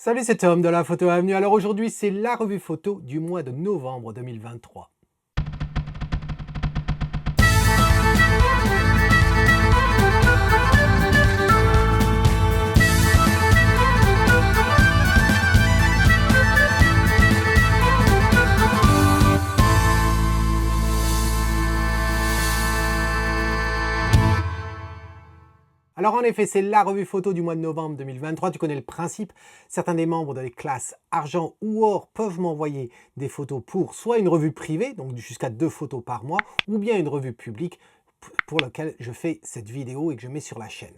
Salut, c'est Tom de la Photo Avenue. Alors aujourd'hui, c'est la revue photo du mois de novembre 2023. Alors en effet, c'est la revue photo du mois de novembre 2023. Tu connais le principe. Certains des membres de les classes argent ou or peuvent m'envoyer des photos pour soit une revue privée, donc jusqu'à 2 photos par mois, ou bien une revue publique pour laquelle je fais cette vidéo et que je mets sur la chaîne.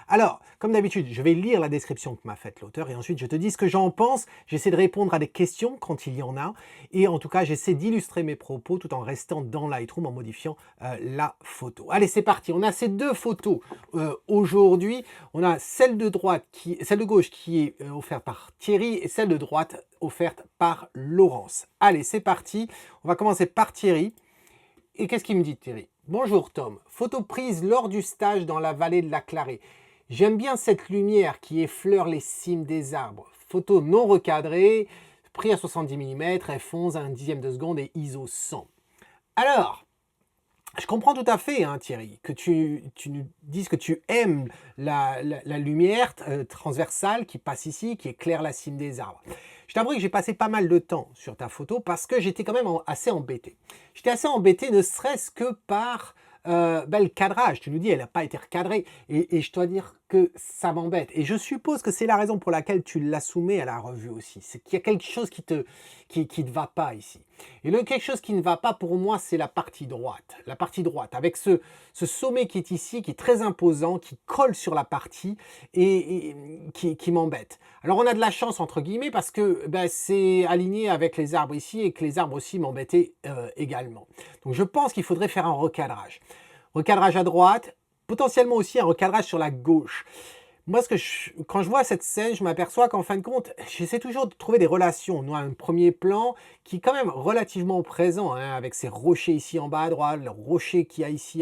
Alors, comme d'habitude, je vais lire la description que m'a faite l'auteur et ensuite je te dis ce que j'en pense. J'essaie de répondre à des questions quand il y en a et en tout cas, j'essaie d'illustrer mes propos tout en restant dans Lightroom en modifiant la photo. Allez, c'est parti. On a ces deux photos aujourd'hui. On a celle de gauche qui est offerte par Thierry et celle de droite offerte par Laurence. Allez, c'est parti. On va commencer par Thierry. Et qu'est-ce qu'il me dit, Thierry? Bonjour Tom, photo prise lors du stage dans la vallée de la Clarée. J'aime bien cette lumière qui effleure les cimes des arbres. Photo non recadrée, pris à 70 mm, f11 à 1/10 de seconde et ISO 100. Alors, je comprends tout à fait, hein, Thierry, que tu nous dises que tu aimes la lumière transversale qui passe ici, qui éclaire la cime des arbres. Je t'avoue que j'ai passé pas mal de temps sur ta photo parce que j'étais quand même assez embêté. J'étais assez embêté ne serait-ce que par le cadrage. Tu nous dis, elle n'a pas été recadrée. Et je dois dire que ça m'embête. Et je suppose que c'est la raison pour laquelle tu la soumets à la revue aussi. C'est qu'il y a quelque chose qui te va pas ici. Et quelque chose qui ne va pas pour moi, c'est la partie droite. La partie droite, avec ce sommet qui est ici, qui est très imposant, qui colle sur la partie et qui m'embête. Alors on a de la chance entre guillemets parce que c'est aligné avec les arbres ici et que les arbres aussi m'embêtaient également. Donc je pense qu'il faudrait faire un recadrage. Recadrage à droite, potentiellement aussi un recadrage sur la gauche. Moi, quand je vois cette scène, je m'aperçois qu'en fin de compte, j'essaie toujours de trouver des relations. On a un premier plan qui est quand même relativement présent, hein, avec ces rochers ici en bas à droite, le rocher qu'il y a ici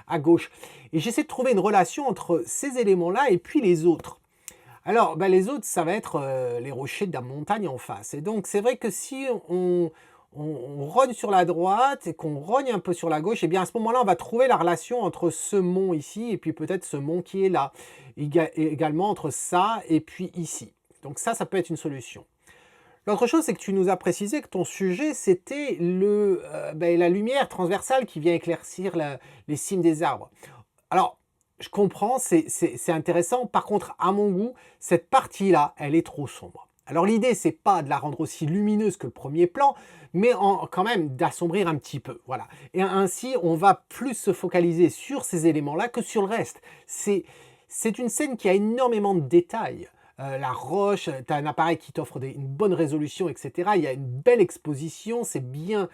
à gauche. Et j'essaie de trouver une relation entre ces éléments-là et puis les autres. Alors, les autres, ça va être les rochers de la montagne en face. Et donc, c'est vrai que si on rogne sur la droite et qu'on rogne un peu sur la gauche, et bien à ce moment-là, on va trouver la relation entre ce mont ici et puis peut-être ce mont qui est là. Également entre ça et puis ici. Donc ça peut être une solution. L'autre chose, c'est que tu nous as précisé que ton sujet, c'était la lumière transversale qui vient éclaircir les cimes des arbres. Alors, je comprends, c'est intéressant. Par contre, à mon goût, cette partie-là, elle est trop sombre. Alors l'idée, c'est pas de la rendre aussi lumineuse que le premier plan, mais quand même d'assombrir un petit peu. Voilà. Et ainsi, on va plus se focaliser sur ces éléments-là que sur le reste. C'est une scène qui a énormément de détails. La roche, tu as un appareil qui t'offre une bonne résolution, etc. Il y a une belle exposition, c'est bien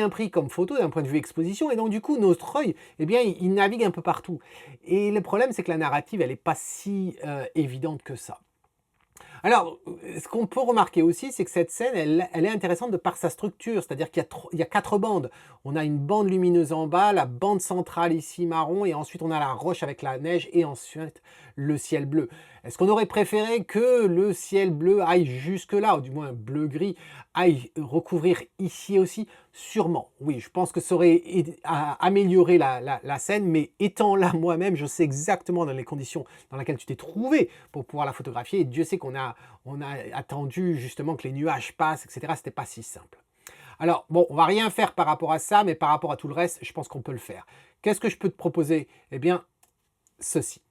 pris comme photo d'un point de vue exposition, et donc du coup, notre œil, eh bien, il navigue un peu partout. Et le problème, c'est que la narrative, elle n'est pas si évidente que ça. Alors, ce qu'on peut remarquer aussi, c'est que cette scène, elle est intéressante de par sa structure, c'est-à-dire qu'il y a 4 bandes. On a une bande lumineuse en bas, la bande centrale ici marron, et ensuite on a la roche avec la neige, et ensuite le ciel bleu. Est-ce qu'on aurait préféré que le ciel bleu aille jusque-là, ou du moins bleu-gris, aille recouvrir ici aussi? Sûrement, oui, je pense que ça aurait amélioré la scène, mais étant là moi-même, je sais exactement dans les conditions dans lesquelles tu t'es trouvé pour pouvoir la photographier, et Dieu sait qu'on a attendu justement que les nuages passent, etc. C'était pas si simple. Alors, bon, on va rien faire par rapport à ça, mais par rapport à tout le reste, je pense qu'on peut le faire. Qu'est-ce que je peux te proposer? Eh bien, ceci.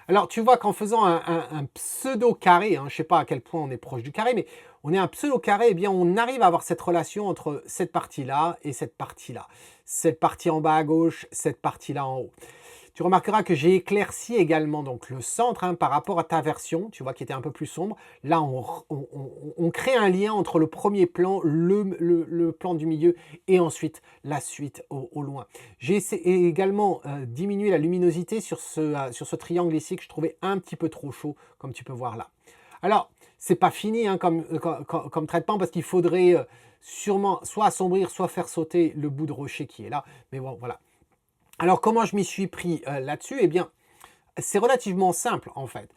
Alors, tu vois qu'en faisant un pseudo-carré, hein, je ne sais pas à quel point on est proche du carré, mais on est un pseudo-carré, eh bien, on arrive à avoir cette relation entre cette partie-là et cette partie-là. Cette partie en bas à gauche, cette partie-là en haut. Tu remarqueras que j'ai éclairci également donc le centre, hein, par rapport à ta version, tu vois, qui était un peu plus sombre. Là, on crée un lien entre le premier plan, le plan du milieu et ensuite la suite au loin. J'ai également diminué la luminosité sur ce triangle ici que je trouvais un petit peu trop chaud, comme tu peux voir là. Alors, c'est pas fini hein, comme traitement parce qu'il faudrait sûrement soit assombrir, soit faire sauter le bout de rocher qui est là. Mais bon, voilà. Alors, comment je m'y suis pris là-dessus? Eh bien, c'est relativement simple en fait.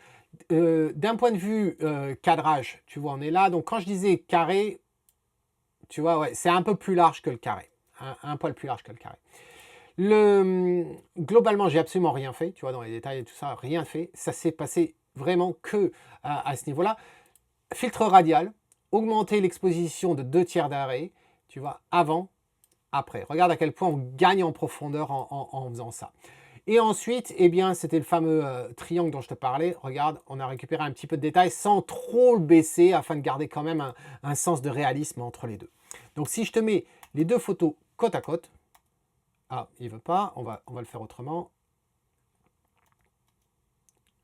D'un point de vue cadrage, tu vois, on est là. Donc quand je disais carré, tu vois, ouais, c'est un peu plus large que le carré. Un poil plus large que le carré. Globalement, j'ai absolument rien fait, tu vois, dans les détails et tout ça, rien fait. Ça s'est passé vraiment que à ce niveau-là. Filtre radial, augmenter l'exposition de 2/3 d'arrêt, tu vois, avant, après. Regarde à quel point on gagne en profondeur en faisant ça. Et ensuite, eh bien, c'était le fameux triangle dont je te parlais. Regarde, on a récupéré un petit peu de détails sans trop le baisser afin de garder quand même un sens de réalisme entre les deux. Donc si je te mets les deux photos côte à côte, ah, il veut pas, on va le faire autrement.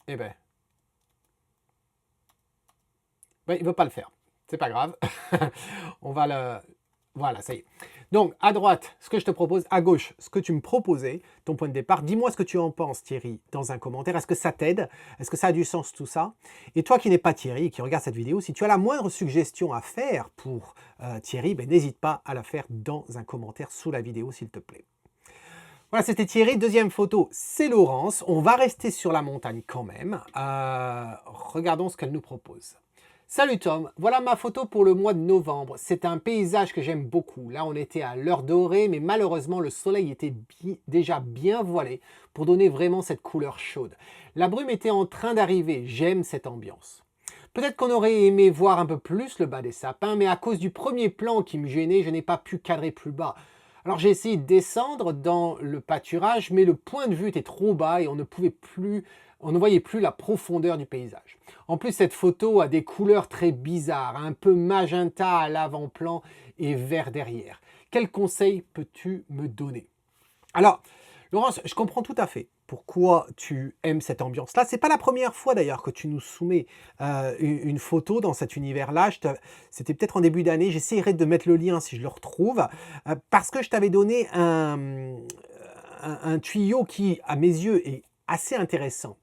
Eh ben, il veut pas le faire. C'est pas grave. On va le... Voilà, ça y est. Donc, à droite, ce que je te propose, à gauche, ce que tu me proposais, ton point de départ. Dis-moi ce que tu en penses, Thierry, dans un commentaire. Est-ce que ça t'aide? Est-ce que ça a du sens, tout ça? Et toi qui n'es pas Thierry et qui regarde cette vidéo, si tu as la moindre suggestion à faire pour Thierry, ben, n'hésite pas à la faire dans un commentaire sous la vidéo, s'il te plaît. Voilà, c'était Thierry. Deuxième photo, c'est Laurence. On va rester sur la montagne quand même. Regardons ce qu'elle nous propose. Salut Tom, voilà ma photo pour le mois de novembre. C'est un paysage que j'aime beaucoup. Là, on était à l'heure dorée, mais malheureusement, le soleil était déjà bien voilé pour donner vraiment cette couleur chaude. La brume était en train d'arriver. J'aime cette ambiance. Peut-être qu'on aurait aimé voir un peu plus le bas des sapins, mais à cause du premier plan qui me gênait, je n'ai pas pu cadrer plus bas. Alors j'ai essayé de descendre dans le pâturage, mais le point de vue était trop bas et on ne voyait plus la profondeur du paysage. En plus, cette photo a des couleurs très bizarres, un peu magenta à l'avant-plan et vert derrière. Quel conseil peux-tu me donner? Alors, Laurence, je comprends tout à fait pourquoi tu aimes cette ambiance-là. C'est pas la première fois d'ailleurs que tu nous soumets une photo dans cet univers-là. C'était peut-être en début d'année. J'essaierai de mettre le lien si je le retrouve. Parce que je t'avais donné un tuyau qui, à mes yeux, est assez intéressant.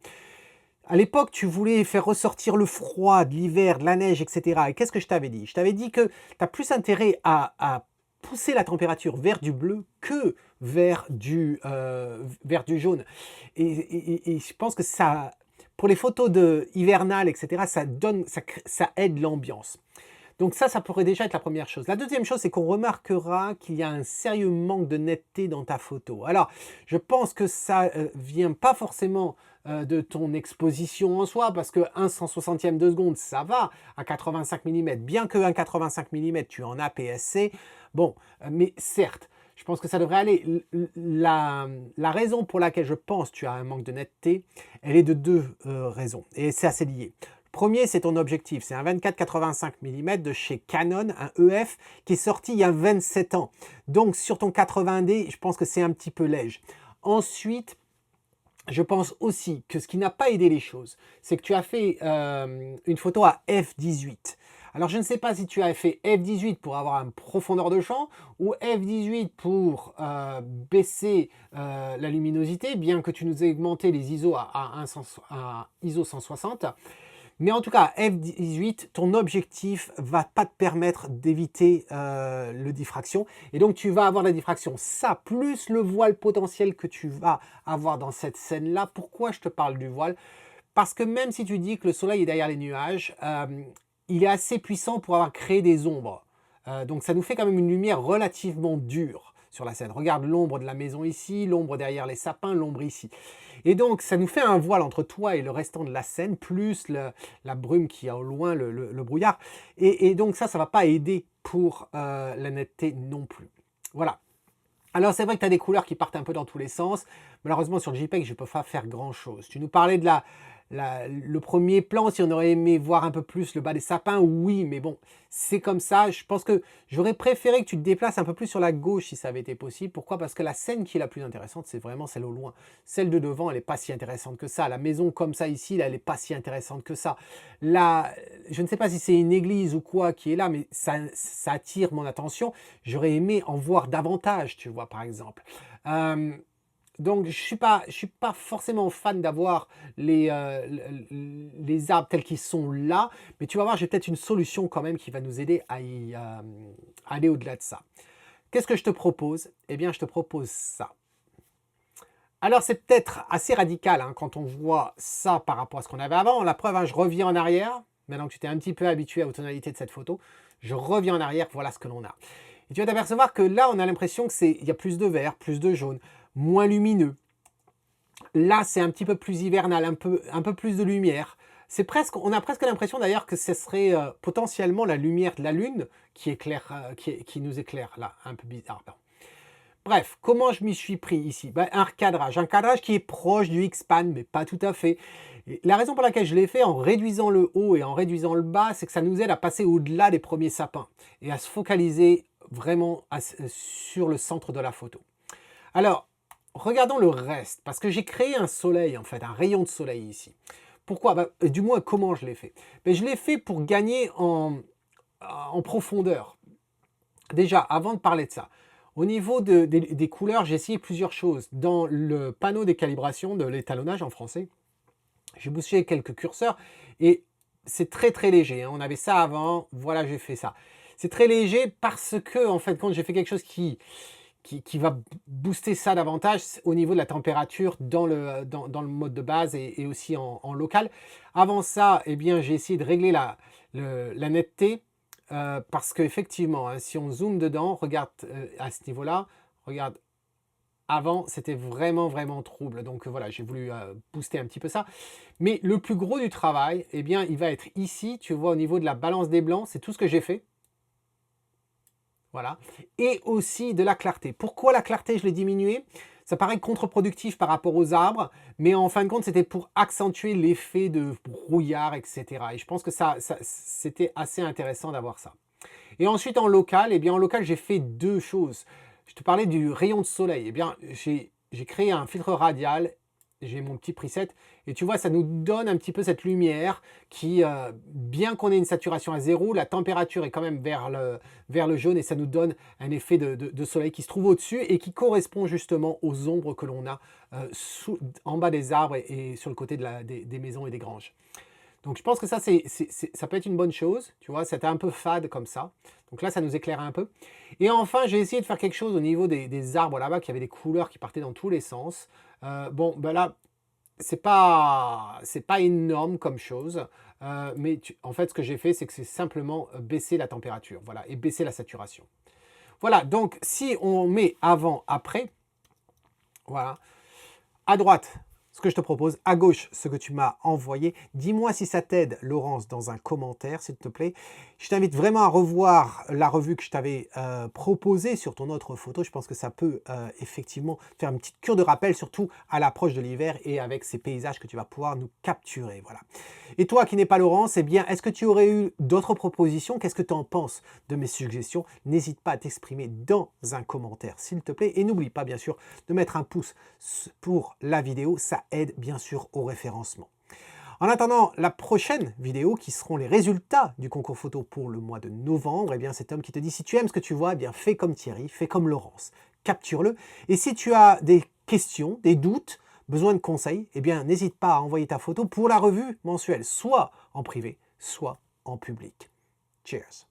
À l'époque, tu voulais faire ressortir le froid, de l'hiver, de la neige, etc. Et qu'est-ce que je t'avais dit? Je t'avais dit que tu as plus intérêt à pousser la température vers du bleu que vers du jaune. Et je pense que ça, pour les photos hivernales, etc., ça aide l'ambiance. Donc ça pourrait déjà être la première chose. La deuxième chose, c'est qu'on remarquera qu'il y a un sérieux manque de netteté dans ta photo. Alors, je pense que ça vient pas forcément de ton exposition en soi, parce que 1/160e de seconde, ça va à 85 mm. Bien que 1/85 mm, tu en as PSC, bon, mais certes, je pense que ça devrait aller. La raison pour laquelle je pense que tu as un manque de netteté, elle est de deux raisons, et c'est assez lié. Premier, c'est ton objectif. C'est un 24-85 mm de chez Canon, un EF, qui est sorti il y a 27 ans. Donc sur ton 80D, je pense que c'est un petit peu léger. Ensuite, je pense aussi que ce qui n'a pas aidé les choses, c'est que tu as fait une photo à f/18. Alors je ne sais pas si tu as fait f/18 pour avoir une profondeur de champ ou f/18 pour baisser la luminosité, bien que tu nous aies augmenté les ISO à ISO 160. Mais en tout cas, f/18, ton objectif va pas te permettre d'éviter le diffraction. Et donc, tu vas avoir la diffraction. Ça, plus le voile potentiel que tu vas avoir dans cette scène-là. Pourquoi je te parle du voile? Parce que même si tu dis que le soleil est derrière les nuages, il est assez puissant pour avoir créé des ombres. Donc, ça nous fait quand même une lumière relativement dure sur la scène. Regarde l'ombre de la maison ici, l'ombre derrière les sapins, l'ombre ici. Et donc, ça nous fait un voile entre toi et le restant de la scène, plus la brume qui a au loin, le brouillard. Et donc ça ne va pas aider pour la netteté non plus. Voilà. Alors c'est vrai que tu as des couleurs qui partent un peu dans tous les sens. Malheureusement, sur le JPEG, je ne peux pas faire grand-chose. Tu nous parlais de le premier plan, si on aurait aimé voir un peu plus le bas des sapins, oui, mais bon, c'est comme ça. Je pense que j'aurais préféré que tu te déplaces un peu plus sur la gauche si ça avait été possible. Pourquoi? Parce que la scène qui est la plus intéressante, c'est vraiment celle au loin. Celle de devant, elle n'est pas si intéressante que ça. La maison comme ça ici, là, elle n'est pas si intéressante que ça. Là, je ne sais pas si c'est une église ou quoi qui est là, mais ça attire mon attention. J'aurais aimé en voir davantage, tu vois, par exemple. Donc, je suis pas forcément fan d'avoir les arbres tels qu'ils sont là, mais tu vas voir, j'ai peut-être une solution quand même qui va nous aider à aller au-delà de ça. Qu'est-ce que je te propose? Eh bien, je te propose ça. Alors c'est peut-être assez radical hein, quand on voit ça par rapport à ce qu'on avait avant. La preuve, hein, je reviens en arrière, maintenant que tu t'es un petit peu habitué aux tonalités de cette photo, je reviens en arrière, voilà ce que l'on a. Et tu vas t'apercevoir que là, on a l'impression qu'il y a plus de vert, plus de jaune, moins lumineux. Là, c'est un petit peu plus hivernal, un peu plus de lumière. On a presque l'impression d'ailleurs que ce serait potentiellement la lumière de la Lune qui éclaire, qui nous éclaire là, un peu bizarre. Pardon. Bref, comment je m'y suis pris ici? Un cadrage qui est proche du X-Pan, mais pas tout à fait. Et la raison pour laquelle je l'ai fait en réduisant le haut et en réduisant le bas, c'est que ça nous aide à passer au-delà des premiers sapins et à se focaliser vraiment sur le centre de la photo. Alors, regardons le reste, parce que j'ai créé un soleil, en fait, un rayon de soleil ici. Pourquoi? Du moins, comment je l'ai fait? Je l'ai fait pour gagner en profondeur. Déjà, avant de parler de ça, au niveau des couleurs, j'ai essayé plusieurs choses. Dans le panneau des calibrations, de l'étalonnage en français, j'ai bougé quelques curseurs et c'est très très léger. Hein. On avait ça avant, voilà, j'ai fait ça. C'est très léger parce que, en fait, quand j'ai fait quelque chose qui va booster ça davantage au niveau de la température dans le mode de base et aussi en local. Avant ça, eh bien, j'ai essayé de régler la netteté parce qu'effectivement, hein, si on zoome dedans, regarde à ce niveau-là, regarde, avant, c'était vraiment, vraiment trouble. Donc voilà, j'ai voulu booster un petit peu ça. Mais le plus gros du travail, eh bien, il va être ici. Tu vois, au niveau de la balance des blancs, c'est tout ce que j'ai fait. Voilà. Et aussi de la clarté. Pourquoi la clarté, je l'ai diminuée? Ça paraît contre-productif par rapport aux arbres, mais en fin de compte, c'était pour accentuer l'effet de brouillard, etc. Et je pense que c'était assez intéressant d'avoir ça. Et ensuite, en local, eh bien, en local, j'ai fait deux choses. Je te parlais du rayon de soleil. Eh bien, j'ai créé un filtre radial. J'ai mon petit preset. Et tu vois, ça nous donne un petit peu cette lumière qui, bien qu'on ait une saturation à 0, la température est quand même vers le jaune et ça nous donne un effet de soleil qui se trouve au-dessus et qui correspond justement aux ombres que l'on a en bas des arbres et sur le côté des maisons et des granges. Donc je pense que ça, ça peut être une bonne chose, tu vois, c'était un peu fade comme ça. Donc là, ça nous éclaire un peu. Et enfin, j'ai essayé de faire quelque chose au niveau des arbres là-bas, qui avaient des couleurs qui partaient dans tous les sens. Bon, ben là, c'est pas énorme comme chose, mais en fait, ce que j'ai fait, c'est que c'est simplement baisser la température, voilà, et baisser la saturation. Voilà, donc si on met avant, après, voilà, à droite, ce que je te propose, à gauche, ce que tu m'as envoyé. Dis-moi si ça t'aide, Laurence, dans un commentaire, s'il te plaît. Je t'invite vraiment à revoir la revue que je t'avais proposée sur ton autre photo. Je pense que ça peut effectivement faire une petite cure de rappel, surtout à l'approche de l'hiver et avec ces paysages que tu vas pouvoir nous capturer. Voilà. Et toi qui n'es pas Laurence, eh bien, est-ce que tu aurais eu d'autres propositions? Qu'est-ce que tu en penses de mes suggestions? N'hésite pas à t'exprimer dans un commentaire, s'il te plaît. Et n'oublie pas, bien sûr, de mettre un pouce pour la vidéo. Ça aide bien sûr au référencement. En attendant la prochaine vidéo qui seront les résultats du concours photo pour le mois de novembre, eh bien c'est Tom qui te dit si tu aimes ce que tu vois, eh bien fais comme Thierry, fais comme Laurence, capture-le. Et si tu as des questions, des doutes, besoin de conseils, eh bien n'hésite pas à envoyer ta photo pour la revue mensuelle, soit en privé, soit en public. Cheers!